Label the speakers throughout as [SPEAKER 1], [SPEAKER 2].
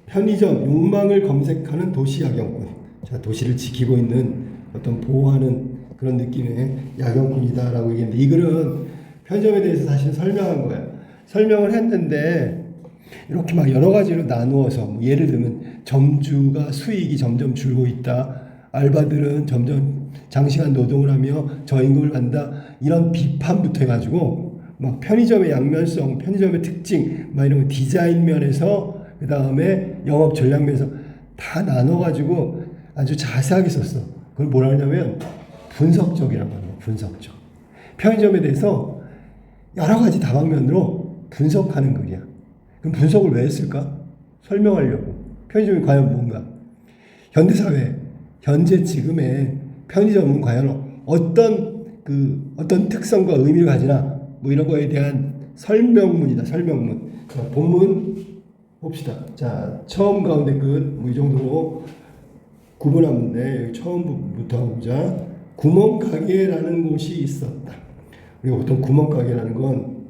[SPEAKER 1] 편의점, 욕망을 검색하는 도시 야경꾼. 자, 도시를 지키고 있는 어떤 보호하는 그런 느낌의 야경꾼이다라고 얘기했는데, 이 글은 편의점에 대해서 사실 설명한 거야. 설명을 했는데 이렇게 막 여러 가지로 나누어서, 뭐 예를 들면 점주가 수익이 점점 줄고 있다, 알바들은 점점 장시간 노동을 하며 저임금을 받는다, 이런 비판부터 해가지고 막 편의점의 양면성, 편의점의 특징, 막 이런 거 디자인 면에서, 그 다음에 영업 전략 면에서 다 나눠가지고 아주 자세하게 썼어. 그걸 뭐라 하냐면 분석적이라고 합니다. 분석적. 편의점에 대해서 여러 가지 다방면으로 분석하는 글이야. 그럼 분석을 왜 했을까? 설명하려고. 편의점이 과연 뭔가? 현대사회, 현재 지금의 편의점은 과연 어떤 특성과 의미를 가지나, 뭐 이런 거에 대한 설명문이다. 설명문. 자, 본문 봅시다. 자, 처음 가운데 끝, 뭐 이 정도로 구분하는데, 여기 처음부터 보자. 구멍가게라는 곳이 있었다. 우리가 보통 구멍가게라는 건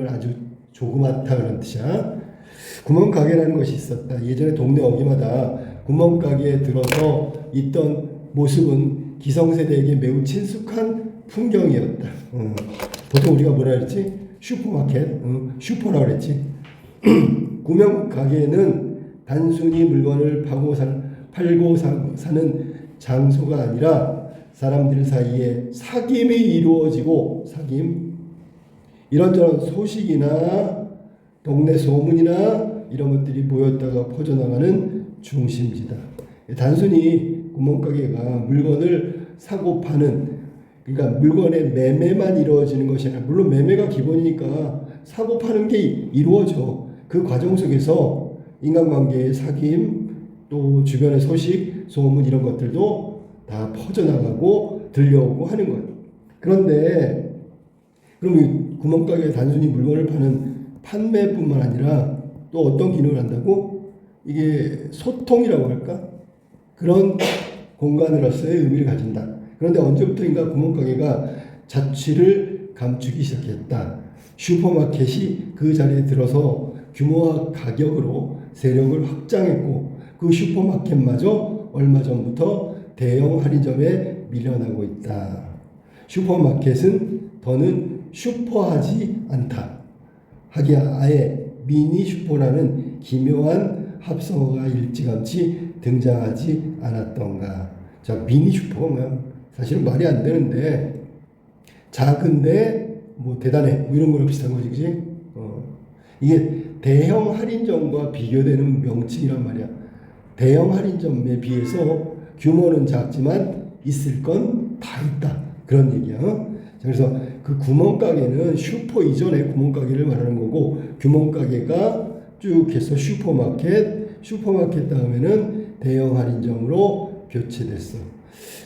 [SPEAKER 1] 아주 조그맣다 그런 뜻이야. 구멍가게라는 것이 있었다. 예전에 동네 어귀마다 구멍가게에 들어서 있던 모습은 기성세대에게 매우 친숙한 풍경이었다. 보통 우리가 뭐라 그랬지? 슈퍼마켓, 슈퍼라고 그랬지. 구멍가게는 단순히 물건을 팔고 사는 장소가 아니라 사람들 사이에 사귐이 이루어지고, 이런저런 소식이나 동네 소문이나 이런 것들이 모였다가 퍼져나가는 중심지다. 단순히 구멍가게가 물건을 사고 파는, 그러니까 물건의 매매만 이루어지는 것이 아니라, 물론 매매가 기본이니까 사고 파는 게 이루어져. 그 과정 속에서 인간관계의 사귐, 또 주변의 소식, 소문, 이런 것들도 다 퍼져나가고 들려오고 하는 거예요. 그런데 그럼 이 구멍가게에 단순히 물건을 파는 판매뿐만 아니라 또 어떤 기능을 한다고? 이게 소통이라고 할까? 그런 공간으로서의 의미를 가진다. 그런데 언제부터인가 구멍가게가 자취를 감추기 시작했다. 슈퍼마켓이 그 자리에 들어서 규모와 가격으로 세력을 확장했고, 그 슈퍼마켓마저 얼마 전부터 대형 할인점에 밀려나고 있다. 슈퍼마켓은 더는 슈퍼하지 않다. 하기야 아예 미니 슈퍼라는 기묘한 합성어가 일찌감치 등장하지 않았던가. 자, 미니 슈퍼가 뭐야? 사실은 말이 안 되는데, 작은데 뭐 대단해, 뭐 이런 거랑 비슷한 거지, 그지? 이게 대형 할인점과 비교되는 명칭이란 말이야. 대형 할인점에 비해서 규모는 작지만 있을 건 다 있다, 그런 얘기야. 자, 그래서 그 구멍가게는 슈퍼 이전의 구멍가게를 말하는 거고, 구멍가게가 쭉 해서 슈퍼마켓 다음에는 대형 할인점으로 교체됐어.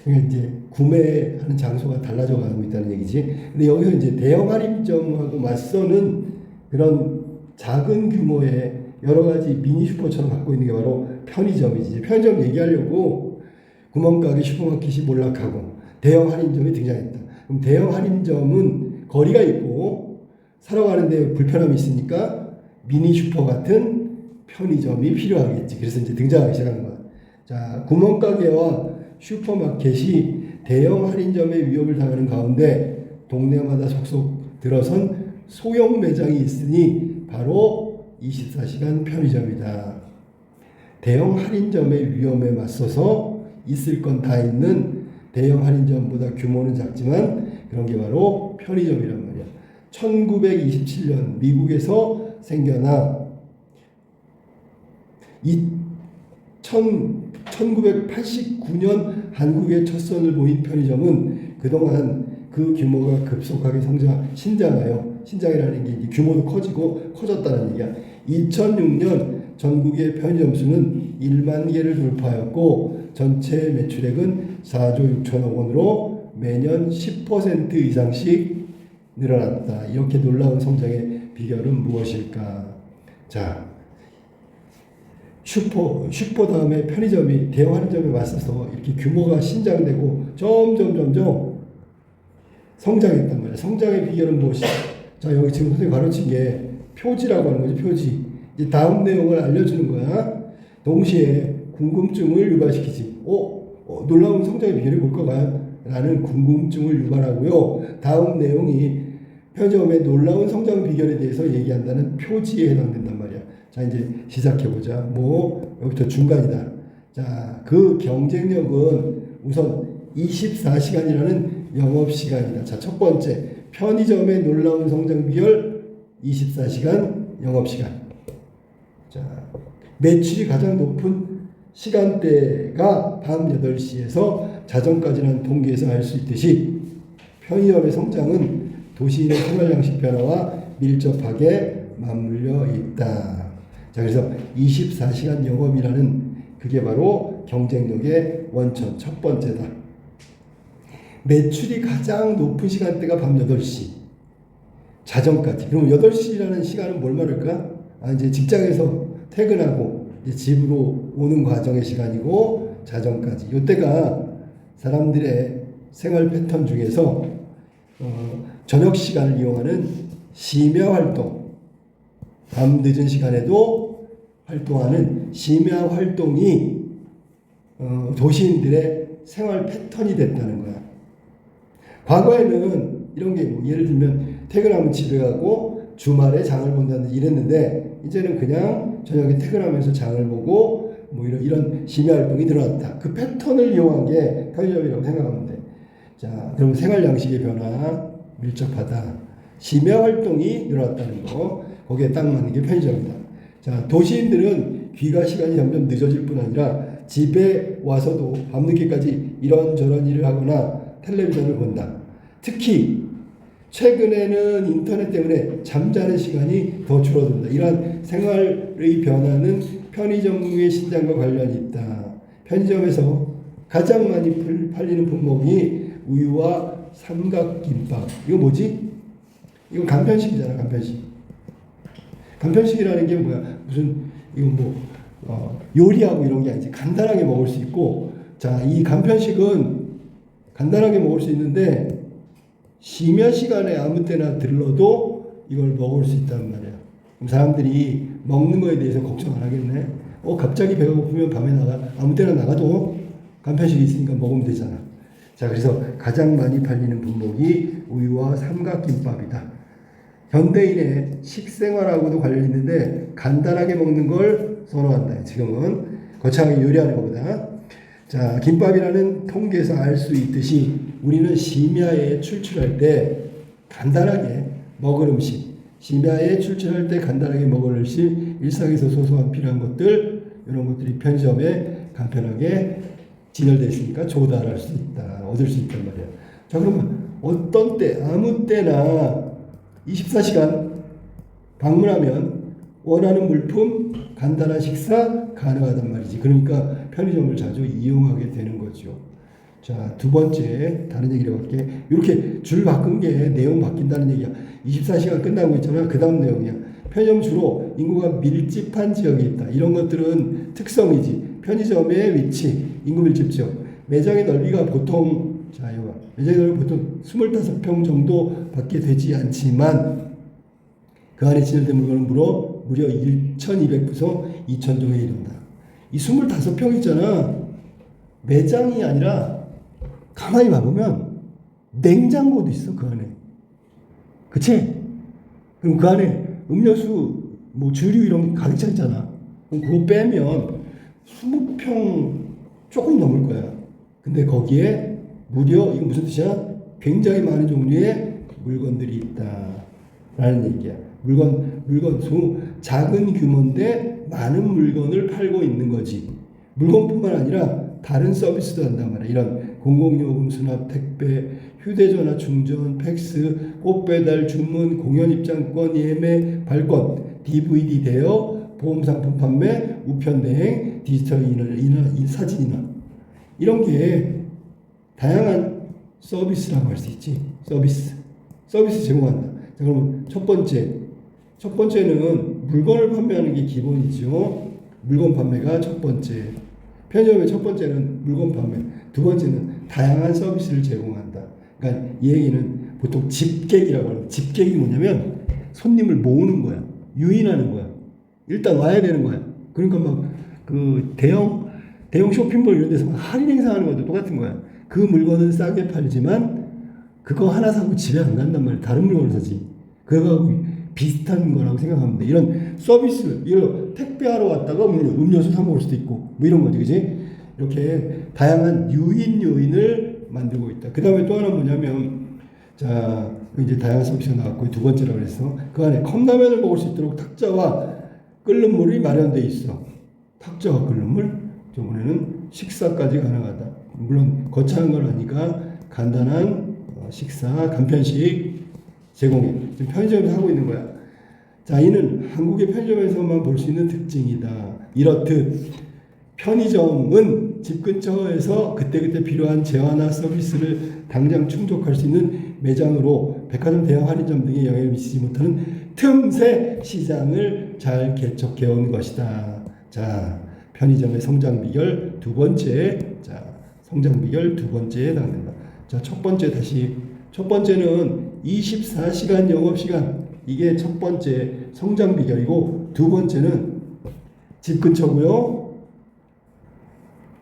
[SPEAKER 1] 그러니까 이제 구매하는 장소가 달라져 가고 있다는 얘기지. 근데 여기서 이제 대형 할인점하고 맞서는 그런 작은 규모의 여러 가지 미니 슈퍼처럼 갖고 있는 게 바로 편의점이지. 편의점 얘기하려고 구멍가게 슈퍼마켓이 몰락하고 대형 할인점이 등장했다. 그럼 대형 할인점은 거리가 있고 사러 가는데 불편함이 있으니까 미니 슈퍼 같은 편의점이 필요하겠지. 그래서 이제 등장하기 시작하는 거야. 자, 구멍가게와 슈퍼마켓이 대형 할인점의 위협을 당하는 가운데 동네마다 속속 들어선 소형 매장이 있으니 바로 24시간 편의점이다. 대형 할인점의 위험에 맞서서 있을 건 다 있는 대형 할인점보다 규모는 작지만 그런 게 바로 편의점이란 말이야. 1927년 미국에서 생겨나 1989년 한국에 첫 선을 보인 편의점은 그동안 그 규모가 급속하게 신장이라는 게 이제 규모도 커졌다는 얘기야. 2006년 전국의 편의점 수는 1만 개를 돌파하였고 전체 매출액은 4조 6천억 원으로 매년 10% 이상씩 늘어났다. 이렇게 놀라운 성장의 비결은 무엇일까? 자, 슈퍼 다음에 편의점이 대형 할인점에 맞서서 이렇게 규모가 신장되고 점점 성장했단 말이야. 성장의 비결은 무엇이야? 자, 여기 지금 선생님이 가르친 게 표지라고 하는 거지, 표지. 이제 다음 내용을 알려주는 거야. 동시에 궁금증을 유발시키지. 놀라운 성장의 비결이 뭘까 과연? 라는 궁금증을 유발하고요. 다음 내용이 편의점의 놀라운 성장 비결에 대해서 얘기한다는 표지에 해당된단 말이야. 자, 이제 시작해보자. 여기부터 중간이다. 자, 그 경쟁력은 우선 24시간이라는 영업시간이다. 자, 첫 번째. 편의점의 놀라운 성장 비결 24시간 영업시간. 자, 매출이 가장 높은 시간대가 밤 8시에서 자정까지라는 통계에서 알 수 있듯이 편의점의 성장은 도시인의 생활 양식 변화와 밀접하게 맞물려 있다. 자, 그래서 24시간 영업이라는 그게 바로 경쟁력의 원천 첫 번째다. 매출이 가장 높은 시간대가 밤 8시 자정까지. 그럼 8시라는 시간은 뭘 말할까? 이제 직장에서 퇴근하고 이제 집으로 오는 과정의 시간이고 자정까지. 이때가 사람들의 생활 패턴 중에서 저녁 시간을 이용하는 심야 활동, 밤 늦은 시간에도 활동하는 심야 활동이 도시인들의 생활 패턴이 됐다는 거야. 과거에는 이런 게 예를 들면 퇴근하면 집에 가고 주말에 장을 본다는 이랬는데 이제는 그냥 저녁에 퇴근하면서 장을 보고 이런 심야 활동이 늘어났다. 그 패턴을 이용한 게 편의점이라고 생각하면 돼. 자, 그럼 생활 양식의 변화 밀접하다. 심야 활동이 늘어났다는 거. 거기에 딱 맞는 게 편의점이다. 자, 도시인들은 귀가 시간이 점점 늦어질 뿐 아니라 집에 와서도 밤늦게까지 이런저런 일을 하거나 텔레비전을 본다. 특히 최근에는 인터넷 때문에 잠자는 시간이 더 줄어든다. 이러한 생활의 변화는 편의점의 신장과 관련이 있다. 편의점에서 가장 많이 팔리는 품목이 우유와 삼각김밥. 이거 뭐지? 이건 간편식이잖아, 간편식. 간편식이라는 게 뭐야? 이거 요리하고 이런 게 아니지. 간단하게 먹을 수 있고, 자, 이 간편식은 간단하게 먹을 수 있는데, 심야 시간에 아무 때나 들러도 이걸 먹을 수 있단 말이야. 그럼 사람들이 먹는 거에 대해서 걱정 안 하겠네. 갑자기 배가 고프면 밤에 아무 때나 나가도 간편식이 있으니까 먹으면 되잖아. 자, 그래서 가장 많이 팔리는 품목이 우유와 삼각김밥이다. 현대인의 식생활하고도 관련이 있는데 간단하게 먹는 걸 선호한다. 지금은 거창하게 요리하는 것보다. 자, 김밥이라는 통계에서 알 수 있듯이 우리는 심야에 출출할 때 간단하게 먹을 음식, 심야에 출출할 때 간단하게 먹을 음식, 일상에서 소소한 필요한 것들, 이런 것들이 편의점에 간편하게 진열되어 있으니까 조달할 수 있다, 얻을 수 있단 말이야. 자, 그러면 어떤 때, 아무 때나 24시간 방문하면 원하는 물품, 간단한 식사 가능하단 말이지. 그러니까 편의점을 자주 이용하게 되는 거죠. 자, 두 번째 다른 얘기를 해볼게. 이렇게 줄 바꾼 게 내용 바뀐다는 얘기야. 24시간 끝나고 있잖아. 그 다음 내용이야. 편의점 주로 인구가 밀집한 지역에 있다. 이런 것들은 특성이지. 편의점의 위치, 인구 밀집 지역. 매장의 넓이가 보통, 자, 이거 매장의 넓이가 보통 25평 정도밖에 되지 않지만 그 안에 진열된 물건은 무려 1,200부서 2,000종에 이른다. 이 25평 있잖아. 매장이 아니라 가만히 봐보면 냉장고도 있어, 그 안에. 그치? 그럼 그 안에 음료수, 주류 이런 게 가득 차 있잖아. 그럼 그거 빼면 20평 조금 넘을 거야. 근데 거기에 무려, 이거 무슨 뜻이야? 굉장히 많은 종류의 물건들이 있다. 라는 얘기야. 작은 규모인데 많은 물건을 팔고 있는 거지. 물건뿐만 아니라 다른 서비스도 한단 말이야. 이런 공공요금 수납, 택배, 휴대전화 충전, 팩스, 꽃배달, 주문, 공연 입장권, 예매, 발권, DVD 대여, 보험상품 판매, 우편대행, 디지털 사진이나 이런 게 다양한 서비스라고 할 수 있지. 서비스 제공한다. 자, 그러면 첫 번째는 물건을 판매하는 게 기본이죠. 물건 판매가 첫 번째. 편의점의 첫 번째는 물건 판매. 두 번째는 다양한 서비스를 제공한다. 그러니까 이 얘기는 보통 집객이라고 하는. 집객이 뭐냐면 손님을 모으는 거야. 유인하는 거야. 일단 와야 되는 거야. 그러니까 막 그 대형 쇼핑몰 이런 데서 막 할인 행사하는 것도 똑같은 거야. 그 물건은 싸게 팔지만 그거 하나 사고 집에 안 간단 말이야. 다른 물건을 사지. 그거하고 비슷한 거라고 생각하면 돼. 이런 서비스, 이런 택배하러 왔다가 음료수 사 먹을 수도 있고, 뭐 이런 거지, 그지? 이렇게 다양한 요인을 만들고 있다. 그 다음에 또 하나 뭐냐면, 자, 이제 다양한 서비스가 나왔고, 두 번째라고 그랬어. 그 안에 컵라면을 먹을 수 있도록 탁자와 끓는 물이 마련되어 있어. 탁자와 끓는 물, 저번에는 식사까지 가능하다. 물론 거창한 걸 하니까 간단한 식사, 간편식 제공해. 지금 편의점에서 하고 있는 거야. 자, 이는 한국의 편의점에서만 볼 수 있는 특징이다. 이렇듯 편의점은 집 근처에서 그때그때 필요한 재화나 서비스를 당장 충족할 수 있는 매장으로 백화점, 대형 할인점 등에 영향을 미치지 못하는 틈새 시장을 잘 개척해 온 것이다. 자, 편의점의 성장 비결 두 번째. 자, 성장 비결 두 번째에 해당된다. 자, 첫 번째는 24시간 영업시간. 이게 첫 번째 성장 비결이고, 두 번째는 집 근처고요.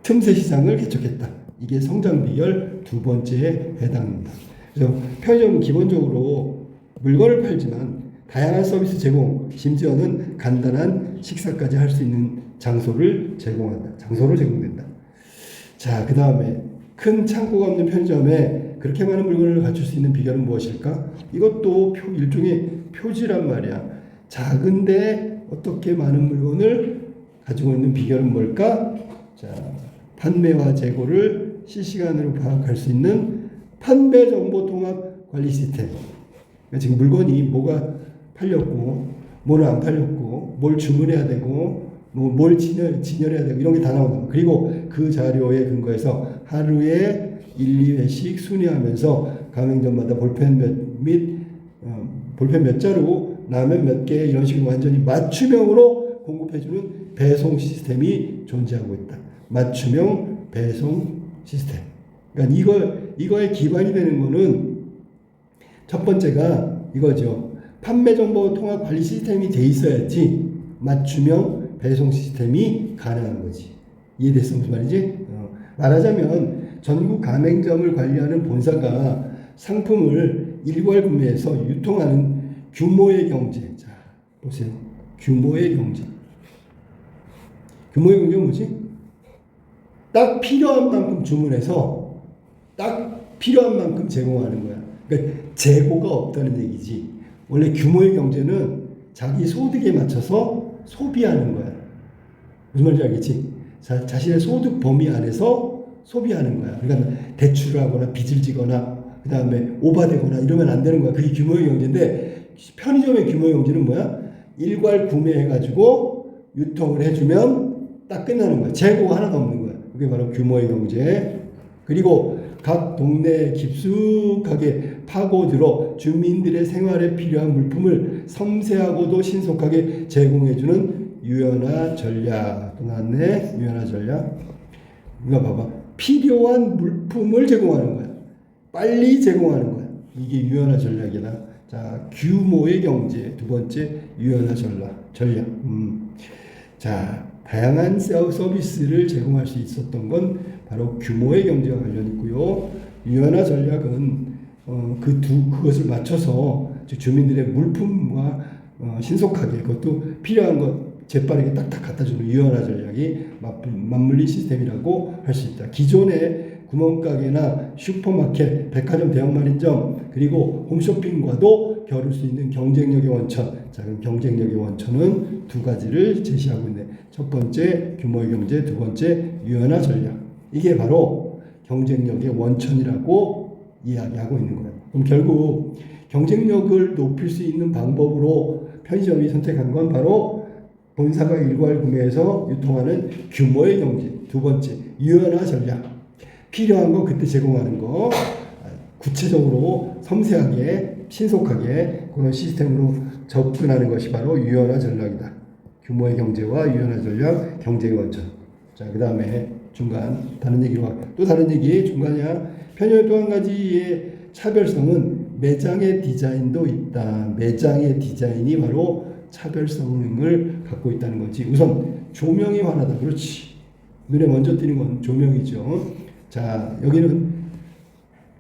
[SPEAKER 1] 틈새 시장을 개척했다. 이게 성장 비결 두 번째에 해당합니다. 그래서 편의점은 기본적으로 물건을 팔지만 다양한 서비스 제공, 심지어는 간단한 식사까지 할 수 있는 장소를 제공한다. 장소로 제공된다. 자, 그 다음에 큰 창고가 없는 편의점에 그렇게 많은 물건을 갖출 수 있는 비결은 무엇일까? 이것도 일종의 표지란 말이야. 작은데 어떻게 많은 물건을 가지고 있는 비결은 뭘까? 자, 판매와 재고를 실시간으로 파악할 수 있는 판매 정보 통합 관리 시스템. 그러니까 지금 물건이 뭐가 팔렸고, 뭐는 안 팔렸고, 뭘 주문해야 되고, 뭘 진열해야 되고, 이런 게 다 나온다. 그리고 그 자료에 근거해서 하루에 1, 2회씩 순회하면서 가맹점마다 볼펜 몇 자루, 라면 몇 개, 이런 식으로 완전히 맞춤형으로 공급해주는 배송 시스템이 존재하고 있다. 맞춤형 배송 시스템. 그러니까 이거에 기반이 되는 거는 첫 번째가 이거죠. 판매 정보 통합 관리 시스템이 돼 있어야지 맞춤형 배송 시스템이 가능한 거지. 이해됐어? 무슨 말이지? 말하자면 전국 가맹점을 관리하는 본사가 상품을 일괄 구매해서 유통하는 규모의 경제. 자, 보세요. 규모의 경제. 규모의 경제는 뭐지? 딱 필요한 만큼 주문해서 딱 필요한 만큼 제공하는 거야. 그러니까 재고가 없다는 얘기지. 원래 규모의 경제는 자기 소득에 맞춰서 소비하는 거야. 무슨 말인지 알겠지? 자신의 소득 범위 안에서 소비하는 거야. 그러니까 대출을 하거나 빚을 지거나 그 다음에 오바되거나 이러면 안 되는 거야. 그게 규모의 경제인데, 편의점의 규모의 경제는 뭐야? 일괄 구매해가지고 유통을 해주면 딱 끝나는 거야. 재고가 하나도 없는 거야. 그게 바로 규모의 경제. 그리고 각 동네에 깊숙하게 파고들어 주민들의 생활에 필요한 물품을 섬세하고도 신속하게 제공해주는 유연화 전략. 또 나왔네. 유연화 전략. 이거 봐봐. 필요한 물품을 제공하는 거야. 빨리 제공하는 거야. 이게 유연화 전략이다. 자, 규모의 경제. 두 번째, 유연화 전략. 자, 다양한 서비스를 제공할 수 있었던 건 바로 규모의 경제와 관련 있고요. 유연화 전략은 그것을 맞춰서 주민들의 물품과 신속하게, 그것도 필요한 것 재빠르게 딱딱 갖다 주는 유연화 전략이 맞물린 시스템이라고 할 수 있다. 기존의 구멍가게나 슈퍼마켓, 백화점, 대형마린점, 그리고 홈쇼핑과도 겨룰 수 있는 경쟁력의 원천. 자, 그럼 경쟁력의 원천은 두 가지를 제시하고 있네. 첫 번째, 규모의 경제, 두 번째, 유연화 전략. 이게 바로 경쟁력의 원천이라고 이야기하고 있는 거예요. 그럼 결국 경쟁력을 높일 수 있는 방법으로 편의점이 선택한 건 바로 본사가 일괄 구매해서 유통하는 규모의 경제. 두 번째, 유연화 전략. 필요한 거 그때 제공하는 거. 구체적으로 섬세하게 신속하게 그런 시스템으로 접근하는 것이 바로 유연화 전략이다. 규모의 경제와 유연화 전략, 경제의 원천. 자, 그 다음에 중간 다른 얘기로 또 다른 얘기 중간이야. 편의점 또 한 가지의 차별성은 매장의 디자인도 있다. 매장의 디자인이 바로 차별성을 갖고 있다는 거지. 우선 조명이 환하다. 그렇지. 눈에 먼저 띄는 건 조명이죠. 자, 여기는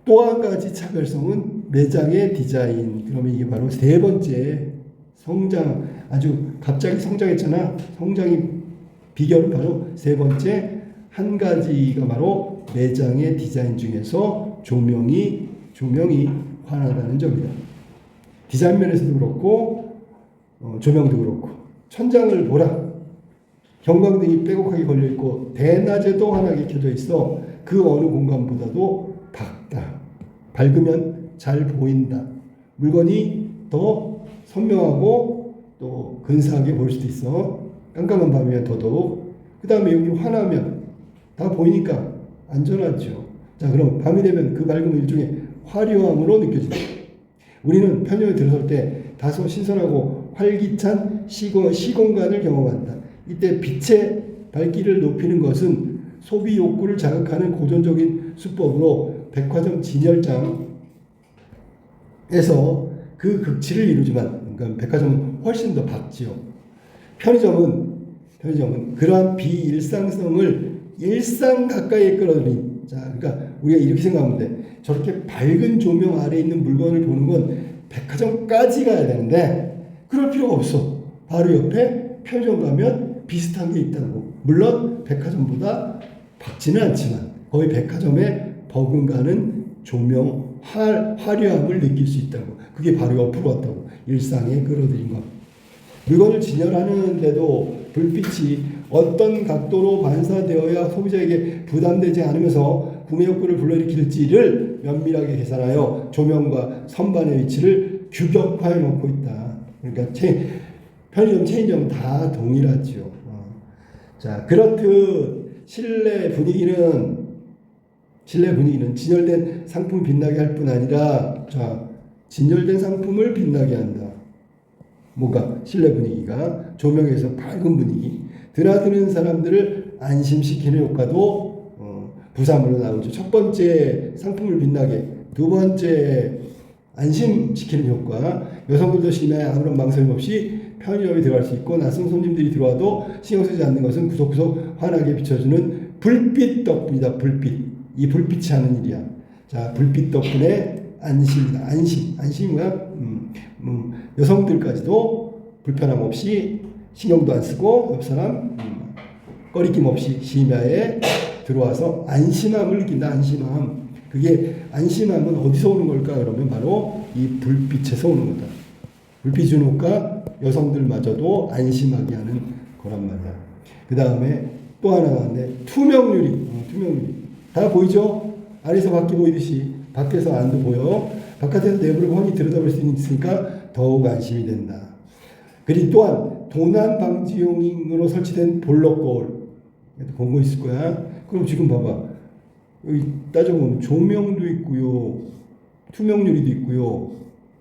[SPEAKER 1] 또 한 가지 차별성은 매장의 디자인. 그러면 이게 바로 세 번째 성장, 아주 갑자기 성장했잖아. 성장이 비결은 바로 세 번째 한 가지가 바로 매장의 디자인 중에서 조명이 환하다는 점이다. 디자인 면에서도 그렇고 조명도 그렇고 천장을 보라. 형광등이 빼곡하게 걸려있고 대낮에도 환하게 켜져 있어 그 어느 공간보다도 밝다. 밝으면 잘 보인다. 물건이 더 선명하고 또 근사하게 보일 수도 있어. 깜깜한 밤이면 더더욱. 그 다음에 여기 환하면 다 보이니까 안전하죠. 자, 그럼 밤이 되면 그 밝음은 일종의 화려함으로 느껴진다. 우리는 편의점에 들어설 때 다소 신선하고 활기찬 시공간을 경험한다. 이때 빛의 밝기를 높이는 것은 소비 욕구를 자극하는 고전적인 수법으로 백화점 진열장에서 그 극치를 이루지만, 그러니까 백화점은 훨씬 더 밝지요. 편의점은 그러한 비일상성을 일상 가까이에 끌어들인. 자, 그러니까 우리가 이렇게 생각하면 돼. 저렇게 밝은 조명 아래 있는 물건을 보는 건 백화점까지 가야 되는데 그럴 필요가 없어. 바로 옆에 편의점 가면 비슷한 게 있다고. 물론 백화점보다 밝지는 않지만 거의 백화점에 버금가는 조명 화려함을 느낄 수 있다고. 그게 바로 옆으로 왔다고. 일상에 끌어들인 것. 물건을 진열하는데도 불빛이 어떤 각도로 반사되어야 소비자에게 부담되지 않으면서 구매 욕구를 불러일으킬지를 면밀하게 계산하여 조명과 선반의 위치를 규격화해 놓고 있다. 그러니까 편의점, 체인점 다 동일하죠. 자, 그렇듯 실내 분위기는 진열된 상품을 빛나게 할 뿐 아니라, 자, 진열된 상품을 빛나게 한다. 뭔가 실내 분위기가 조명에서 밝은 분위기, 드나드는 사람들을 안심시키는 효과도 부산으로 나오죠. 첫 번째 상품을 빛나게, 두 번째 안심시키는 효과. 여성들도 심해 아무런 망설임 없이 편의점에 들어갈 수 있고 낯선 손님들이 들어와도 신경 쓰지 않는 것은 구석구석 환하게 비춰주는 불빛 덕분이다. 불빛. 이 불빛이 하는 일이야. 자, 불빛 덕분에 안심이다. 안심이 뭐야? 여성들까지도 불편함 없이 신경도 안 쓰고 옆 사람 꺼리낌 없이 심야에 들어와서 안심함을 느낀다. 안심함. 그게 안심함은 어디서 오는 걸까? 그러면 바로 이 불빛에서 오는 거다. 불빛 주는 효과, 여성들마저도 안심하게 하는 거란 말이야. 그 다음에 또 하나 나왔는데 투명유리. 다 보이죠? 안에서 밖이 보이듯이 밖에서 안도 보여. 바깥에서 내부를 훤히 들여다볼 수 있으니까 더욱 안심이 된다. 그리고 또한 도난 방지용으로 설치된 볼록 거울. 본 거 있을 거야. 그럼 지금 봐봐. 여기 따져보면 조명도 있고요. 투명유리도 있고요.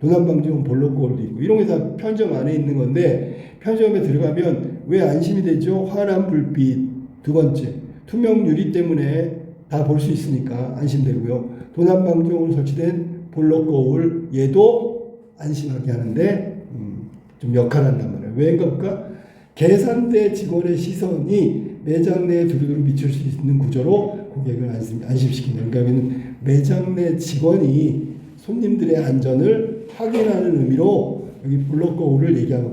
[SPEAKER 1] 도난 방지용 볼록 거울도 있고. 이런 게 다 편의점 안에 있는 건데 편의점에 들어가면 왜 안심이 되죠? 환한 불빛. 두 번째, 투명유리 때문에 다 볼 수 있으니까 안심되고요. 도난 방지용으로 설치된 볼록 거울, 얘도 안심하게 하는데 좀 역할한단 말이에요. 왜인가 볼까? 계산대 직원의 시선이 매장 내에 두루두루 비출 수 있는 구조로 고객을 안심시킨다. 그러니까 여기는 매장 내 직원이 손님들의 안전을 확인하는 의미로 여기 볼록 거울을 얘기한 거.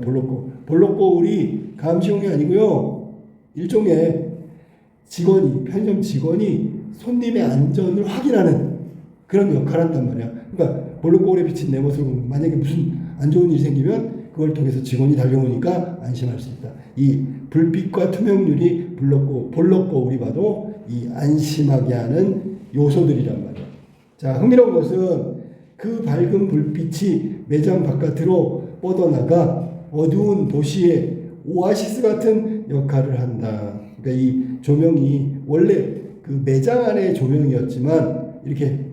[SPEAKER 1] 볼록 거울이 감시용이 아니고요. 일종의 편의점 직원이 손님의 안전을 확인하는 그런 역할을 한단 말이야. 그러니까 볼록 거울에 비친 내 모습을 만약에 무슨 안 좋은 일이 생기면 그걸 통해서 직원이 달려오니까 안심할 수 있다. 이 불빛과 투명률이 볼록 거울이 봐도 이 안심하게 하는 요소들이란 말이야. 자, 흥미로운 것은 그 밝은 불빛이 매장 바깥으로 뻗어나가 어두운 도시의 오아시스 같은 역할을 한다. 그러니까 이 조명이 원래 그 매장 안의 조명이었지만 이렇게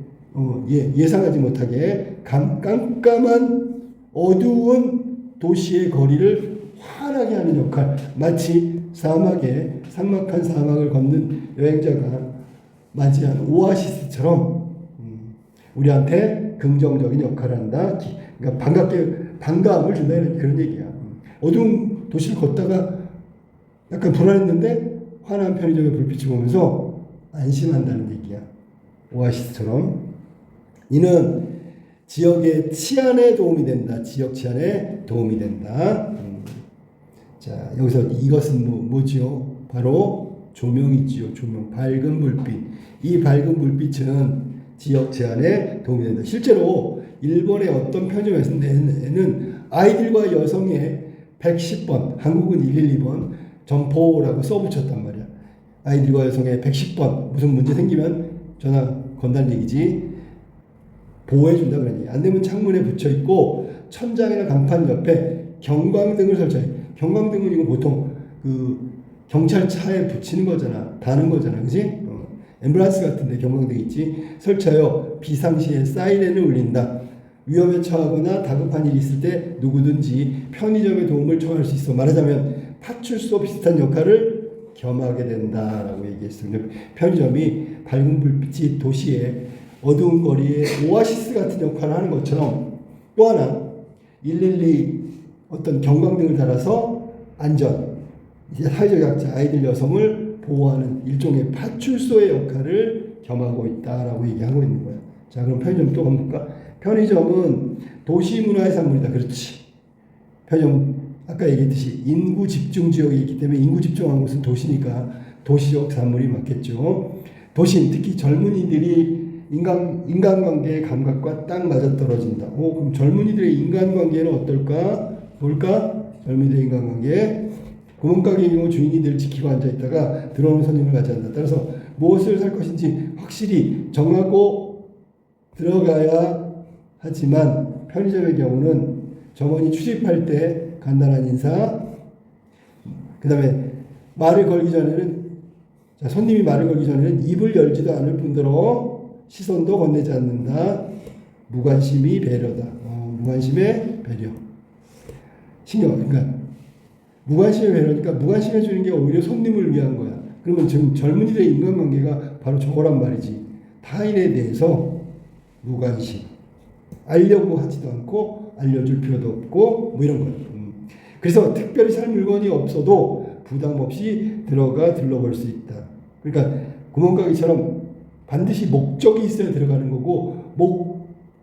[SPEAKER 1] 예상하지 못하게 깜깜한 어두운 도시의 거리를 환하게 하는 역할. 마치 삭막한 사막을 걷는 여행자가 맞이한 오아시스처럼 우리한테 긍정적인 역할을 한다. 그러니까 반감을 준다는 그런 얘기야. 어두운 도시를 걷다가 약간 불안했는데 환한 편의점의 불빛을 보면서 안심한다는 얘기야. 오아시스처럼. 이는 지역의 치안에 도움이 된다. 지역 치안에 도움이 된다. 자, 여기서 이것은 뭐지요? 바로 조명이지요. 조명. 밝은 불빛. 이 밝은 불빛은 지역 치안에 도움이 된다. 실제로 일본의 어떤 편의점에는 아이들과 여성의 110번, 한국은 112번 점포라고 써붙였단 말이야. 아이들과 여성의 110번 무슨 문제 생기면 전화 건다는 얘기지. 보호해준다 그런 얘기. 안내문 창문에 붙여 있고 천장이나 간판 옆에 경광등을 설치해. 경광등은 이거 보통 그 경찰차에 붙이는 거잖아. 다는 거잖아. 그지? 앰뷸런스 같은데 경광등 있지. 설치하여 비상시에 사이렌을 울린다. 위험에 처하거나 다급한 일이 있을 때 누구든지 편의점의 도움을 청할 수 있어. 말하자면 파출소 비슷한 역할을 겸하게 된다라고 얘기했습니다. 편의점이 밝은 불빛이 도시의 어두운 거리에 오아시스 같은 역할을 하는 것처럼 또 하나 112 어떤 경광등을 달아서 안전, 이제 사회적 약자, 아이들, 여성을 보호하는 일종의 파출소의 역할을 겸하고 있다라고 얘기하고 있는 거예요. 자, 그럼 편의점 또 한번 볼까? 편의점은 도시 문화의 산물이다. 그렇지. 편의점은 아까 얘기했듯이 인구 집중 지역이 있기 때문에 인구 집중한 곳은 도시니까 도시적 산물이 맞겠죠. 도시인, 특히 젊은이들이 인간관계의 감각과 딱 맞아떨어진다. 그럼 젊은이들의 인간관계는 어떨까? 볼까? 젊은이들의 인간관계. 구멍가게의 경우 주인이 늘 지키고 앉아있다가 들어오는 손님을 맞이한다. 따라서 무엇을 살 것인지 확실히 정하고 들어가야 하지만 편의점의 경우는 점원이 출입할 때 간단한 인사, 그 다음에 말을 걸기 전에는, 자, 손님이 말을 걸기 전에는 입을 열지도 않을 뿐더러 시선도 건네지 않는다. 무관심이 배려다. 무관심의 배려. 그러니까 무관심의 배려니까 무관심해 주는 게 오히려 손님을 위한 거야. 그러면 지금 젊은이들의 인간관계가 바로 저거란 말이지. 타인에 대해서 무관심. 알려고 하지도 않고 알려줄 필요도 없고 뭐 이런 거야. 그래서 특별히 살 물건이 없어도 부담 없이 들어가 둘러볼 수 있다. 그러니까 구멍가게처럼 반드시 목적이 있어야 들어가는 거고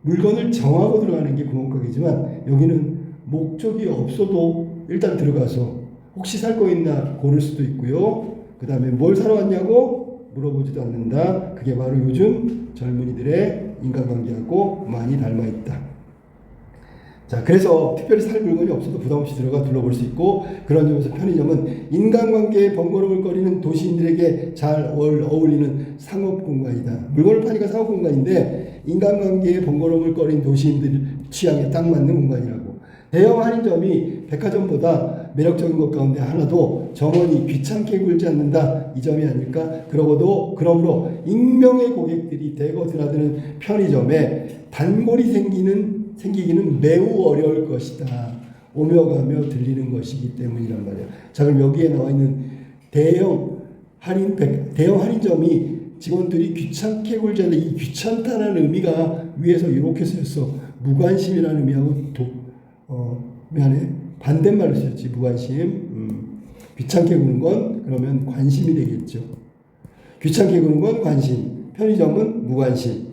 [SPEAKER 1] 물건을 정하고 들어가는 게 구멍가게지만 여기는 목적이 없어도 일단 들어가서 혹시 살 거 있나 고를 수도 있고요. 그 다음에 뭘 사러 왔냐고 물어보지도 않는다. 그게 바로 요즘 젊은이들의 인간관계하고 많이 닮아 있다. 자, 그래서 특별히 살 물건이 없어도 부담 없이 들어가 둘러볼 수 있고 그런 점에서 편의점은 인간관계에 번거로움을 거리는 도시인들에게 잘 어울리는 상업공간이다. 물건을 파니까 상업공간인데 인간관계에 번거로움을 거리는 도시인들 취향에 딱 맞는 공간이라고. 대형 할인점이 백화점보다 매력적인 것 가운데 하나도 점원이 귀찮게 굴지 않는다. 이 점이 아닐까? 그러므로 익명의 고객들이 대거 드나드는 편의점에 단골이 생기기는 매우 어려울 것이다. 오며 가며 들리는 것이기 때문이란 말이야. 자, 그럼 여기에 나와 있는 대형 할인점이 직원들이 귀찮게 굴지 않는다. 이 귀찮다는 의미가 위에서 이렇게 쓰였어. 무관심이라는 의미하고 반대말로 쓰였지. 무관심. 귀찮게 구는 건 그러면 관심이 되겠죠. 귀찮게 구는 건 관심. 편의점은 무관심.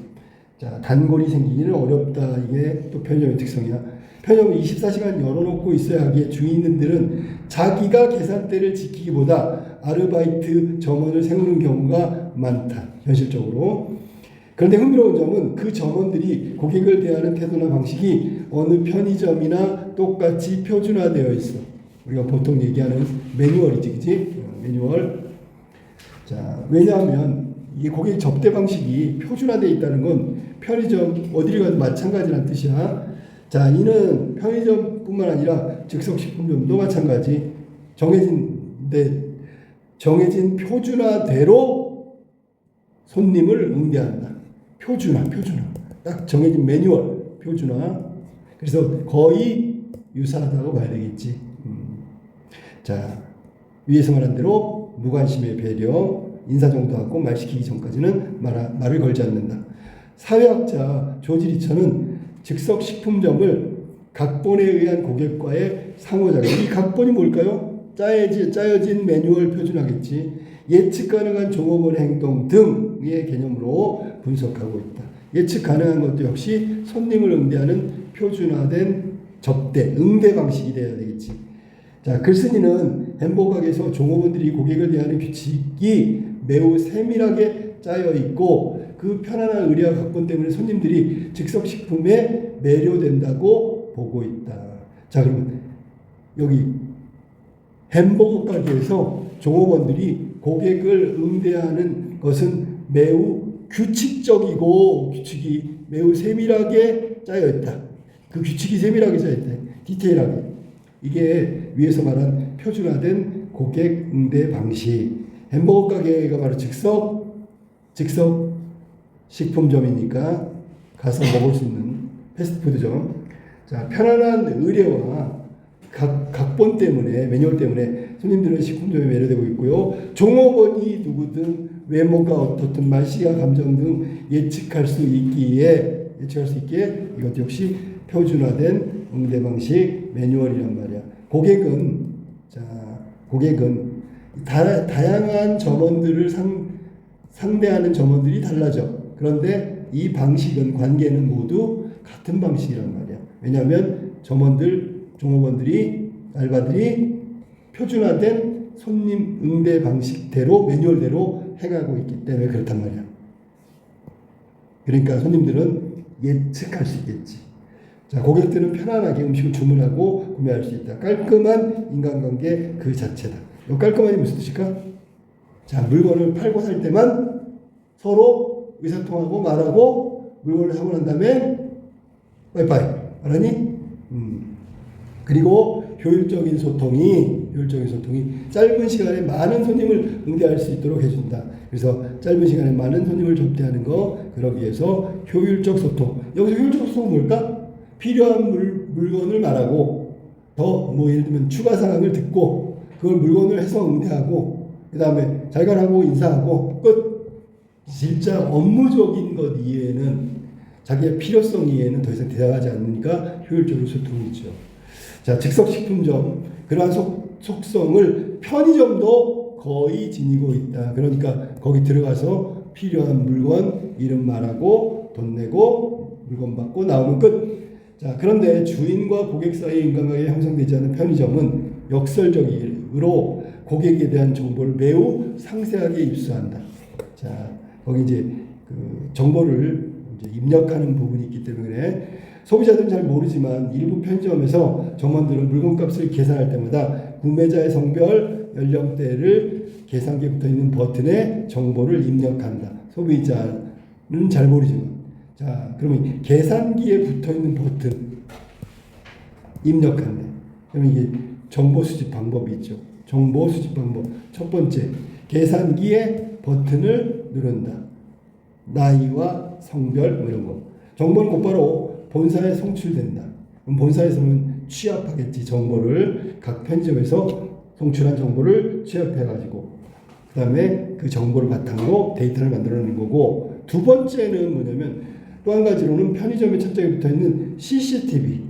[SPEAKER 1] 자, 단골이 생기기는 어렵다. 이게 또 편의점의 특성이야. 편의점은 24시간 열어놓고 있어야 하기에 주인들은 자기가 계산대를 지키기보다 아르바이트 점원을 세우는 경우가 많다. 현실적으로. 그런데 흥미로운 점은 그 점원들이 고객을 대하는 태도나 방식이 어느 편의점이나 똑같이 표준화되어 있어. 우리가 보통 얘기하는 매뉴얼이지, 그치? 매뉴얼. 자, 왜냐하면 이 고객 접대 방식이 표준화되어 있다는 건 편의점 어디를 가도 마찬가지라는 뜻이야. 자, 이는 편의점뿐만 아니라 즉석식품점도 마찬가지. 정해진 표준화대로 손님을 응대한다. 표준화. 딱 정해진 매뉴얼, 표준화. 그래서 거의 유사하다고 봐야 되겠지. 자, 위에서 말한 대로 무관심의 배려, 인사 정도 하고 말 시키기 전까지는 말을 걸지 않는다. 사회학자 조지 리처는 즉석식품점을 각본에 의한 고객과의 상호작용. 이 각본이 뭘까요? 짜여진 매뉴얼 표준화겠지. 예측 가능한 종업원의 행동 등의 개념으로 분석하고 있다. 예측 가능한 것도 역시 손님을 응대하는 표준화된 접대, 응대 방식이 되어야 되겠지. 자, 글쓴이는 햄버거 가게에서 종업원들이 고객을 대하는 규칙이 매우 세밀하게 짜여 있고 그 편안한 의뢰와 각본 때문에 손님들이 즉석식품에 매료된다고 보고 있다. 자, 그러면 여기 햄버거 가게에서 종업원들이 고객을 응대하는 것은 매우 규칙적이고 규칙이 매우 세밀하게 짜여 있다. 그 규칙이 세밀하게 짜여 있다. 디테일하게. 이게 위에서 말한 표준화된 고객 응대 방식. 햄버거 가게가 바로 즉석 식품점이니까 가서 먹을 수 있는 패스트푸드점. 자, 편안한 의뢰와 각본 때문에, 매뉴얼 때문에 손님들은 식품점에 매료되고 있고요. 종업원이 누구든 외모가 어떻든 말씨와 감정 등 예측할 수 있기에 이것 역시 표준화된 응대 방식 매뉴얼이란 말이야. 고객은 다양한 점원들을 상대하는 점원들이 달라져. 그런데 이 방식은 관계는 모두 같은 방식이란 말이야. 왜냐하면 종업원들이 알바들이 표준화된 손님 응대 방식대로 매뉴얼대로 행하고 있기 때문에 그렇단 말이야. 그러니까 손님들은 예측할 수 있겠지. 자, 고객들은 편안하게 음식을 주문하고 구매할 수 있다. 깔끔한 인간관계 그 자체다. 이 깔끔한이 무슨 뜻일까? 자, 물건을 팔고 살 때만 서로 의사통하고 말하고 물건을 사고 난 다음에 빠이빠이. 알았니? 그리고 효율적인 소통이 짧은 시간에 많은 손님을 응대할 수 있도록 해준다. 그래서 짧은 시간에 많은 손님을 접대하는 거, 그러기 위해서 효율적 소통. 여기서 효율적 소통은 뭘까? 필요한 물건을 말하고 더 예를 들면 추가 사항을 듣고 그걸 물건을 해서 응대하고 그 다음에 잘 가라고 인사하고 끝. 진짜 업무적인 것 이외에는 자기의 필요성 이외에는 더 이상 대답하지 않으니까 효율적인 소통이 있죠. 자, 즉석식품점 그러한 속성을 편의점도 거의 지니고 있다. 그러니까 거기 들어가서 필요한 물건 이름 말하고 돈 내고 물건 받고 나오면 끝. 자, 그런데 주인과 고객 사이의 인간관계가 형성되지 않은 편의점은 역설적으로 고객에 대한 정보를 매우 상세하게 입수한다. 자, 거기 이제 그 정보를 이제 입력하는 부분이 있기 때문에 소비자들은 잘 모르지만 일부 편의점에서 점원들은 물건값을 계산할 때마다 구매자의 성별, 연령대를 계산기에 붙어있는 버튼에 정보를 입력한다. 소비자는 잘 모르지만. 자, 그러면 계산기에 붙어있는 버튼 입력한다. 그러면 이게 정보 수집 방법이 있죠. 정보 수집 방법. 첫 번째, 계산기에 버튼을 누른다. 나이와 성별 이런 거. 정보는 곧바로 본사에 송출된다. 그럼 본사에서는 취합하겠지. 정보를 각 편의점에서 송출한 정보를 취합해가지고 그 다음에 그 정보를 바탕으로 데이터를 만들어내는 거고, 두 번째는 뭐냐면 또 한 가지로는 편의점의 천장에 붙어있는 CCTV가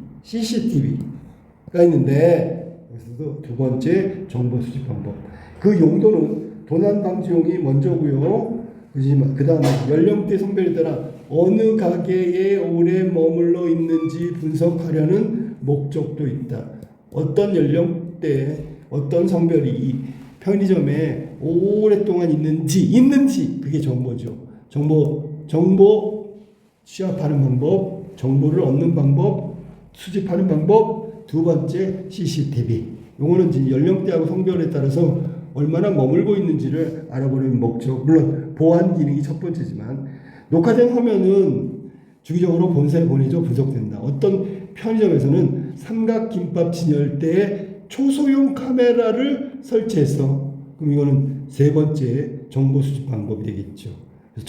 [SPEAKER 1] 있는데 여기서도 두 번째 정보 수집 방법. 그 용도는 도난 방지용이 먼저고요. 그 다음에 연령대 성별에 따라 어느 가게에 오래 머물러 있는지 분석하려는 목적도 있다. 어떤 연령대, 어떤 성별이 이 편의점에 오랫동안 있는지 그게 정보죠. 정보 취합하는 방법, 정보를 얻는 방법, 수집하는 방법. 두 번째 CCTV. 요거는 이제 연령대하고 성별에 따라서 얼마나 머물고 있는지를 알아보는 목적. 물론 보안 기능이 첫 번째지만 녹화된 화면은 주기적으로 본사에 보내져 분석된다. 어떤 편의점에서는 삼각김밥 진열대에 초소형 카메라를 설치했어. 그럼 이거는 세 번째 정보 수집 방법이 되겠죠. 그래서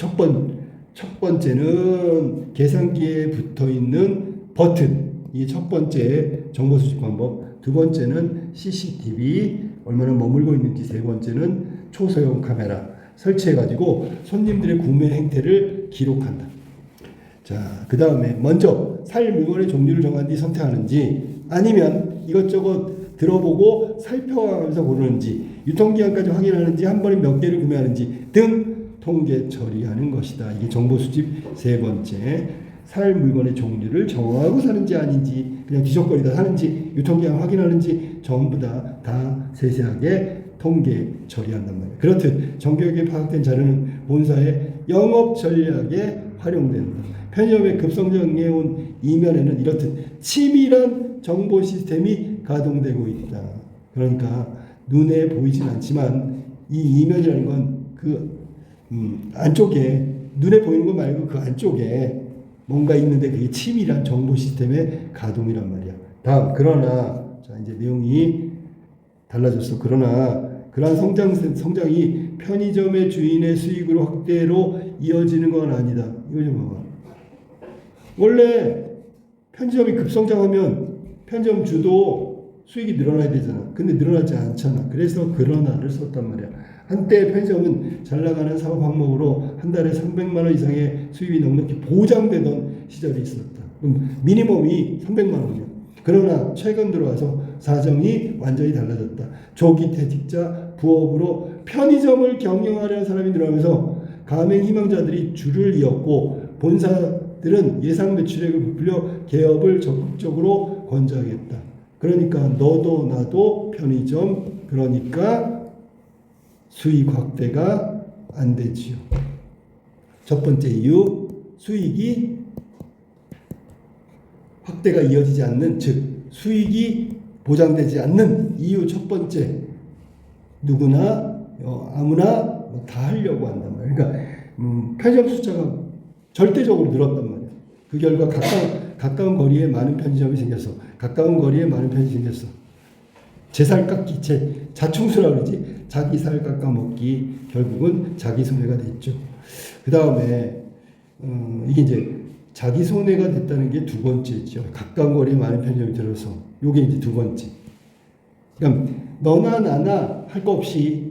[SPEAKER 1] 첫 번째는 계산기에 붙어 있는 버튼. 이게 첫 번째 정보 수집 방법. 두 번째는 CCTV, 얼마나 머물고 있는지. 세 번째는 초소형 카메라 설치해가지고 손님들의 구매 행태를 기록한다. 자, 그 다음에 먼저 살 물건의 종류를 정한 뒤 선택하는지 아니면 이것저것 들어보고 살펴가면서 고르는지 유통기한까지 확인하는지 한 번에 몇 개를 구매하는지 등 통계 처리하는 것이다. 이게 정보 수집 세 번째. 살 물건의 종류를 정하고 사는지 아닌지 그냥 뒤적거리다 사는지 유통기한 확인하는지 전부 다 세세하게 통계 처리한단 말이에요. 그렇듯 정교하게 파악된 자료는 본사의 영업 전략에 활용된다. 편의점의 급성장해온 이면에는 이렇듯 치밀한 정보 시스템이 가동되고 있다. 그러니까 눈에 보이진 않지만 이 이면이라는 건 그 안쪽에 눈에 보이는 거 말고 그 안쪽에 뭔가 있는데 그게 치밀한 정보 시스템의 가동이란 말이야. 다음 그러나 자 이제 내용이 달라졌어. 그러나 그러한 성장이 편의점의 주인의 수익으로 확대로 이어지는 건 아니다. 이거 좀 봐봐. 원래 편의점이 급성장하면 편의점 주도 수익이 늘어나야 되잖아. 근데 늘어나지 않잖아. 그래서 그러나를 썼단 말이야. 한때 편의점은 잘 나가는 사업 항목으로 한 달에 300만 원 이상의 수입이 넉넉히 보장되던 시절이 있었다. 그럼 미니멈이 300만 원이야. 그러나 최근 들어와서 사정이 완전히 달라졌다. 조기 퇴직자, 부업으로 편의점을 경영하려는 사람이 늘어나면서 가맹 희망자들이 줄을 이었고 본사들은 예상 매출액을 부풀려 개업을 적극적으로 권장했다. 그러니까 너도 나도 편의점, 그러니까 수익 확대가 안 되지요. 첫 번째 이유, 수익이 확대가 이어지지 않는, 즉 수익이 보장되지 않는 이유 첫 번째, 누구나 아무나 다 하려고 한단 말이야. 그러니까 편의점 숫자가 절대적으로 늘었단 말이야. 그 결과 가까운 거리에 많은 편의점이 생겼어. 가까운 거리에 많은 편의점이 생겼어. 제 살 깎기, 자충수라고 그러지. 자기 살 깎아 먹기, 결국은 자기 손해가 됐죠. 그 다음에 이게 이제 자기 손해가 됐다는 게 두 번째죠. 가까운 거리에 많은 편의점이 들어서 요게 이제 두 번째. 그러니까 너나 나나 할 거 없이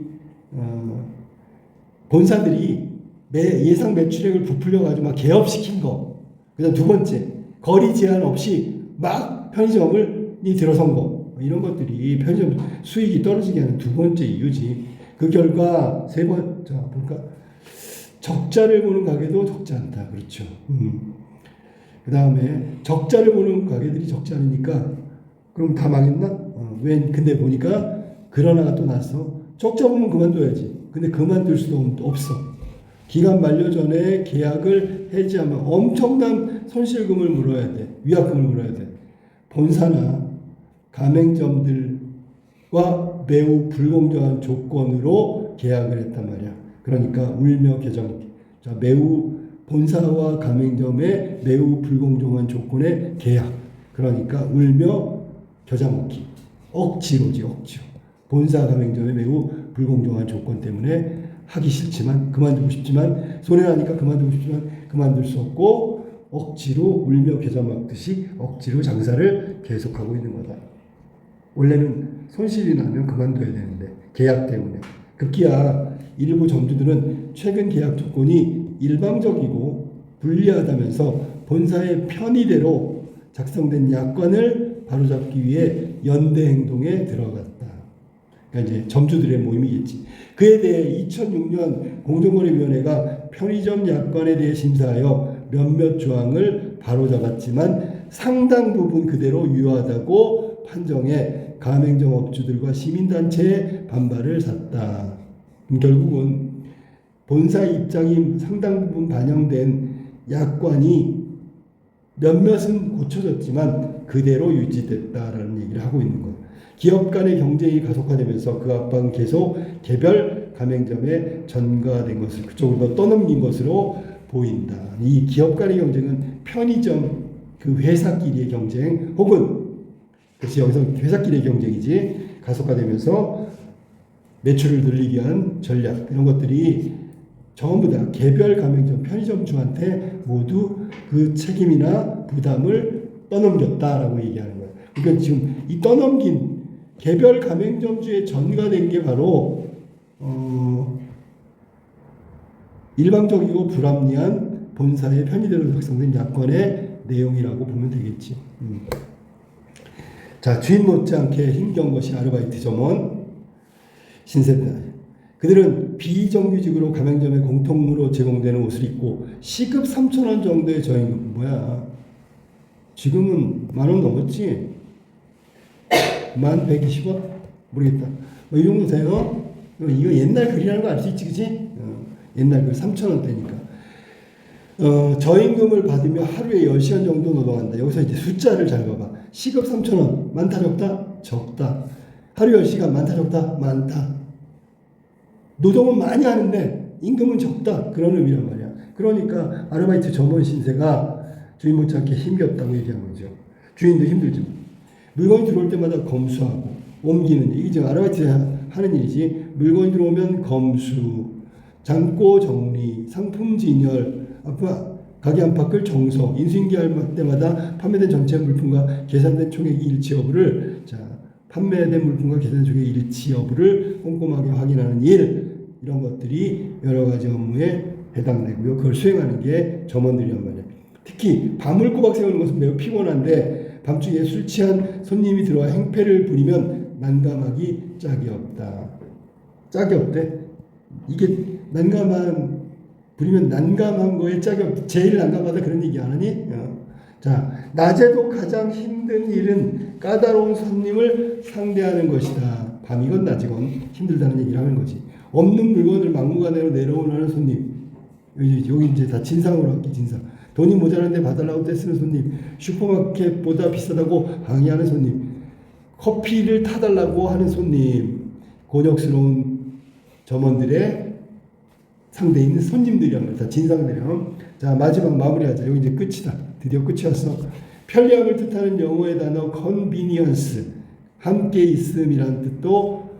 [SPEAKER 1] 본사들이 예상 매출액을 부풀려 가지고 막 개업시킨 거. 그다음 두 번째, 거리 제한 없이 막 편의점이 들어선 거. 이런 것들이 편의점 수익이 떨어지게 하는 두 번째 이유지. 그 결과 세 번째 볼까? 적자를 보는 가게도 적지 않다. 그렇죠. 그 다음에 적자를 보는 가게들이 적지 않으니까 그럼 다 망했나? 근데 보니까 그러나가 또 났어. 적자 보면 그만둬야지. 근데 그만둘 수도 없어. 기간 만료 전에 계약을 해지하면 엄청난 손실금을 물어야 돼. 위약금을 물어야 돼. 본사나 가맹점들과 매우 불공정한 조건으로 계약을 했단 말이야. 그러니까 울며 겨자 먹기. 자, 매우 본사와 가맹점의 매우 불공정한 조건의 계약. 그러니까 울며 겨자 먹기. 억지로지, 억지로. 본사 가맹점의 매우 불공정한 조건 때문에 하기 싫지만 그만두고 싶지만 손해나니까 그만두고 싶지만 그만둘 수 없고 억지로 울며 겨자 먹듯이 억지로 장사를 계속하고 있는 거다. 원래는 손실이 나면 그만둬야 되는데 계약 때문에. 급기야 일부 점주들은 최근 계약 조건이 일방적이고 불리하다면서 본사의 편의대로 작성된 약관을 바로잡기 위해 연대 행동에 들어갔다. 그러니까 이제 점주들의 모임이겠지. 그에 대해 2006년 공정거래위원회가 편의점 약관에 대해 심사하여 몇몇 조항을 바로잡았지만 상당 부분 그대로 유효하다고 판정해 가맹점 업주들과 시민단체의 반발을 샀다. 결국은 본사 입장이 상당 부분 반영된 약관이 몇몇은 고쳐졌지만 그대로 유지됐다라는 얘기를 하고 있는 거예요. 기업 간의 경쟁이 가속화되면서 그 압박은 계속 개별 가맹점에 전가된 것을 그쪽으로 떠넘긴 것으로 보인다. 이 기업 간의 경쟁은 편의점 그 회사끼리의 경쟁 혹은 그렇지 여기서 회사끼리의 경쟁이지 가속화되면서 매출을 늘리기 위한 전략 이런 것들이 전부 다 개별 가맹점 편의점주한테 모두 그 책임이나 부담을 떠넘겼다라고 얘기하는 거예요. 그러니까 지금 이 떠넘긴 개별 가맹점주에 전가된 게 바로 일방적이고 불합리한 본사의 편의대로 작성된 약관의 내용이라고 보면 되겠지. 자, 주인 못지않게 힘겨운 것이 아르바이트 점원 신세대. 그들은 비정규직으로 가맹점에 공통으로 제공되는 옷을 입고 시급 3,000원 정도의 저임금. 뭐야? 지금은 10,000원 넘었지? 1120원? 모르겠다. 뭐 이 정도 돼요? 이거 옛날 글이라는 거 알 수 있지, 그치? 옛날 글 3,000원대니까. 저임금을 받으며 하루에 10시간 정도 노동한다. 여기서 이제 숫자를 잘 봐봐. 시급 3,000원. 많다, 적다? 적다. 하루 10시간 많다, 적다? 많다. 노동은 많이 하는데 임금은 적다. 그런 의미란 말이야. 그러니까 아르바이트 점원 신세가 주인 못지않게 힘겹다고 얘기한 거죠. 주인도 힘들지만. 물건이 들어올 때마다 검수하고 옮기는 이게 지금 아르바이트 하는 일이지. 물건이 들어오면 검수, 잔고 정리, 상품 진열, 가게 안팎을 정성, 인수인계할 때마다 판매된 전체 물품과 계산된 총액이 일치 여부를 판매된 물품과 계산된 총액이 일치 여부를 꼼꼼하게 확인하는 일, 이런 것들이 여러 가지 업무에 해당되고요. 그걸 수행하는 게 점원들이란 말이에요. 특히 밤을 꼬박 세우는 것은 매우 피곤한데 밤중에 술 취한 손님이 들어와 행패를 부리면 난감하기 짝이 없다. 짝이 없대. 이게 부리면 난감한 거에 짝이 없다. 제일 난감하다 그런 얘기 안 하니? 자, 낮에도 가장 힘든 일은 까다로운 손님을 상대하는 것이다. 밤이건 낮이건 힘들다는 얘기를 하는 거지. 없는 물건을 막무가내로 내려오는 손님. 여기 이제 다 진상으로 할게, 진상. 돈이 모자란데 봐달라고 떼쓰는 손님. 슈퍼마켓보다 비싸다고 항의하는 손님. 커피를 타달라고 하는 손님. 곤욕스러운 점원들의 상대에 있는 손님들이란 말이야. 다 진상들이야. 자, 마지막 마무리하자. 여기 이제 끝이다. 드디어 끝이 왔어. 편리함을 뜻하는 영어의 단어 convenience, 함께 있음이라는 뜻도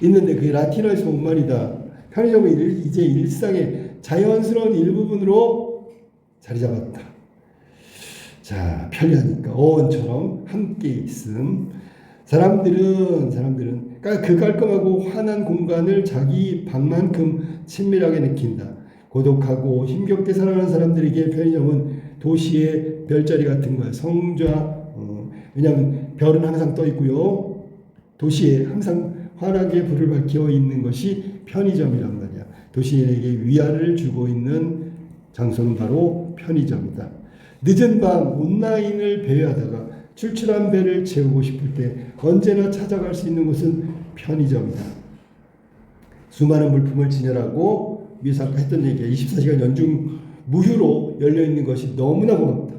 [SPEAKER 1] 있는데 그게 라틴어에서 온 말이다. 편의점은 이제 일상의 자연스러운 일부분으로 자리 잡았다. 자, 편리하니까 어원처럼 함께 있음. 사람들은 그 깔끔하고 환한 공간을 자기 방만큼 친밀하게 느낀다. 고독하고 힘겹게 살아가는 사람들에게 편의점은 도시의 별자리 같은 거야. 성좌. 왜냐하면 별은 항상 떠 있고요. 도시에 항상 환하게 불을 밝혀 있는 것이 편의점이란 말이야. 도시인에게 위안을 주고 있는 장소는 바로 편의점이다. 늦은 밤 온라인을 배회하다가 출출한 배를 채우고 싶을 때 언제나 찾아갈 수 있는 곳은 편의점이다. 수많은 물품을 진열하고 위에서 아까 했던 얘기야. 24시간 연중 무휴로 열려있는 것이 너무나 고맙다.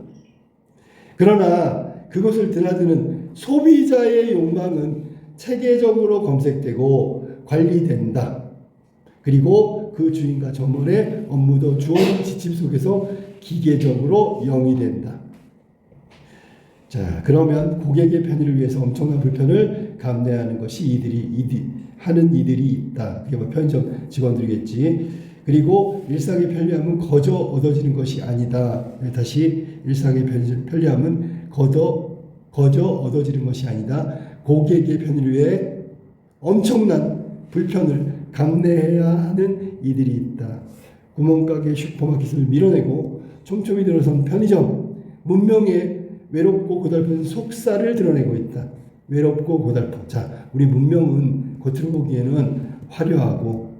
[SPEAKER 1] 그러나 그것을 드나드는 소비자의 욕망은 체계적으로 검색되고 관리된다. 그리고 그 주인과 점원의 업무도 주어진 지침 속에서 기계적으로 영위된다. 자, 그러면 고객의 편의를 위해서 엄청난 불편을 감내하는 것이 이들이 있다. 그게 뭐 편의점 직원들이겠지. 그리고 일상의 편리함은 거저 얻어지는 것이 아니다. 다시 일상의 편리함은 거저 얻어지는 것이 아니다. 고객의 편의를 위해 엄청난 불편을 감내해야 하는 이들이 있다. 구멍가게 슈퍼마켓을 밀어내고 촘촘히 들어선 편의점, 문명의 외롭고 고달픈 속살을 드러내고 있다. 외롭고 고달픈. 자, 우리 문명은 겉으로 보기에는 화려하고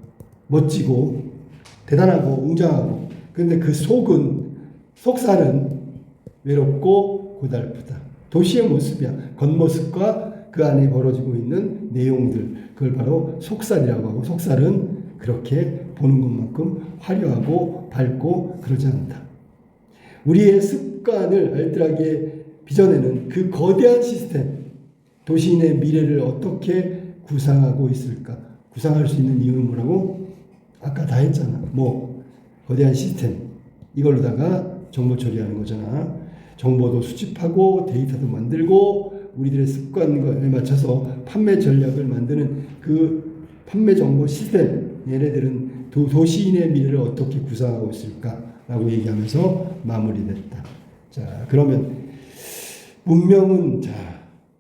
[SPEAKER 1] 멋지고 대단하고 웅장하고, 그런데 그 속살은 외롭고 고달프다. 도시의 모습이야. 겉모습과 그 안에 벌어지고 있는 내용들, 그걸 바로 속살이라고 하고, 속살은 그렇게 보는 것만큼 화려하고 밝고 그러지 않다. 우리의 습관을 알뜰하게 빚어내는 그 거대한 시스템, 도시인의 미래를 어떻게 구상하고 있을까? 구상할 수 있는 이유는 뭐라고? 아까 다 했잖아. 거대한 시스템, 이걸로다가 정보 처리하는 거잖아. 정보도 수집하고 데이터도 만들고 우리들의 습관에 맞춰서 판매 전략을 만드는 그 판매 정보 시스템, 얘네들은 도시인의 미래를 어떻게 구상하고 있을까라고 얘기하면서 마무리됐다. 자, 그러면 문명은, 자,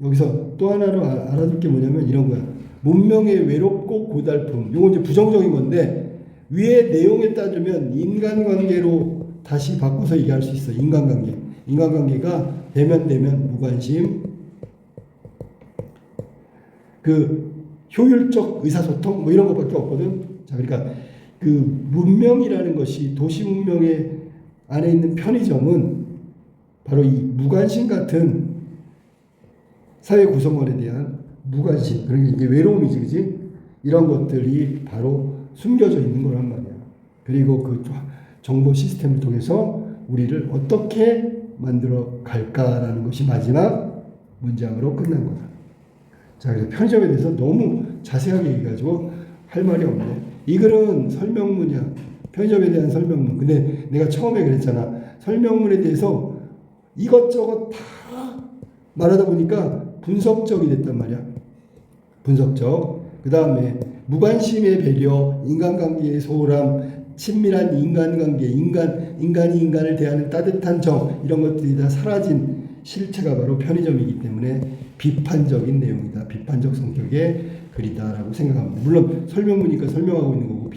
[SPEAKER 1] 여기서 또 하나로 알아둘 게 뭐냐면 이런 거야. 문명의 외롭고 고달픔. 이건 이제 부정적인 건데, 위의 내용에 따르면 인간관계로 다시 바꿔서 얘기할 수 있어. 인간관계가 대면 무관심, 그 효율적 의사소통 뭐 이런 것밖에 없거든. 자, 그러니까 그 문명이라는 것이 도시 문명의 안에 있는 편의점은 바로 이 무관심 같은 사회 구성원에 대한 무관심, 그러니까 이게 외로움이지, 그지? 이런 것들이 바로 숨겨져 있는 거란 말이야. 그리고 그 정보 시스템을 통해서 우리를 어떻게 만들어 갈까라는 것이 마지막 문장으로 끝난 거다. 자, 그래서 편의점에 대해서 너무 자세하게 얘기해가지고 할 말이 없네. 이 글은 설명문이야. 편의점에 대한 설명문. 근데 내가 처음에 그랬잖아. 설명문에 대해서 이것저것 다 말하다 보니까 분석적이 됐단 말이야. 분석적. 그 다음에 무관심의 배려, 인간관계의 소홀함, 친밀한 인간관계, 인간이 인간을 대하는 따뜻한 정, 이런 것들이 다 사라진 실체가 바로 편의점이기 때문에 비판적인 내용이다. 비판적 성격의 글이다라고 생각합니다. 물론 설명문이니까 설명하고 있는 거고,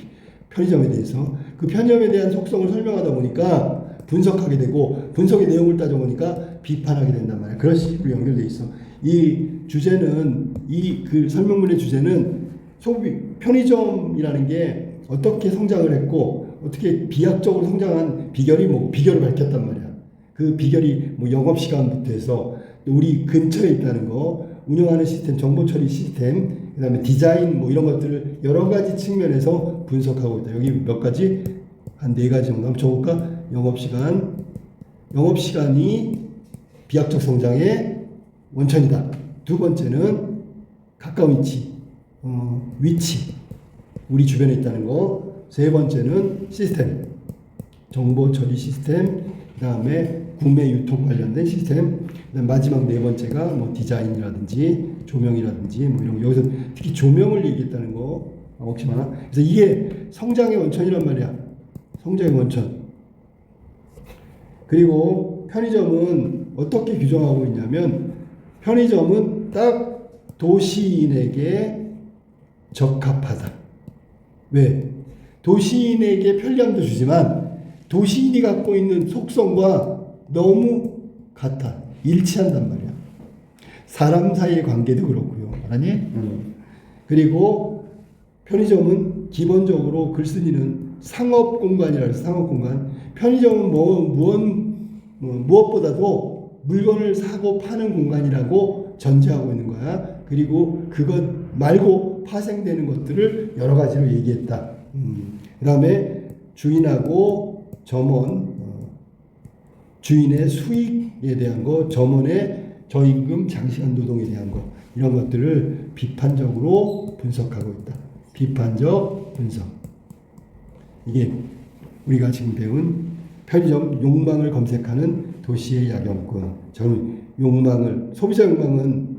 [SPEAKER 1] 편의점에 대해서 그 편의점에 대한 속성을 설명하다 보니까 분석하게 되고, 분석의 내용을 따져보니까 비판하게 된단 말이야. 그런 식으로 연결돼 있어. 이 주제는, 이 그 설명문의 주제는 소비, 편의점이라는 게 어떻게 성장을 했고 어떻게 비약적으로 성장한 비결이 뭐고, 비결을 밝혔단 말이야. 그 비결이 뭐 영업시간부터 해서 우리 근처에 있다는 거, 운영하는 시스템, 정보 처리 시스템, 그 다음에 디자인 뭐 이런 것들을 여러 가지 측면에서 분석하고 있다. 여기 몇 가지, 한 4가지 정도 한번 적을까? 영업시간이 비약적 성장의 원천이다. 두 번째는 가까운 위치, 우리 주변에 있다는 거. 세 번째는 시스템, 정보 처리 시스템, 그 다음에 구매 유통 관련된 시스템, 그다음 마지막 4번째가 뭐 디자인이라든지 조명이라든지 뭐 이런 거. 여기서 특히 조명을 얘기했다는 거 먹지 마라. 그래서 이게 성장의 원천이란 말이야. 성장의 원천. 그리고 편의점은 어떻게 규정하고 있냐면, 편의점은 딱 도시인에게 적합하다. 왜? 도시인에게 편리함도 주지만 도시인이 갖고 있는 속성과 너무 같아. 일치한단 말이야. 사람 사이의 관계도 그렇고요. 알았니? 그리고 편의점은 기본적으로 글쓴이는 상업 공간이라 해서 상업 공간. 편의점은 무엇보다도 물건을 사고 파는 공간이라고 전제하고 있는 거야. 그리고 그것 말고 파생되는 것들을 여러 가지로 얘기했다. 그 다음에 주인하고 점원, 주인의 수익에 대한 거, 점원의 저임금, 장시간 노동에 대한 거, 이런 것들을 비판적으로 분석하고 있다. 비판적 분석. 이게 우리가 지금 배운 편의점 욕망을 검색하는 도시의 야경꾼. 저는 소비자 욕망은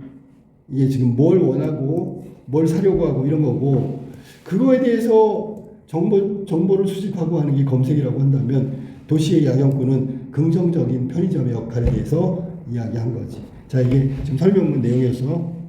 [SPEAKER 1] 이게 지금 뭘 원하고 뭘 사려고 하고 이런 거고, 그거에 대해서 정보를 수집하고 하는 게 검색이라고 한다면, 도시의 야경꾼은 긍정적인 편의점의 역할에 대해서 이야기한 거지. 자, 이게 지금 설명문 내용이어서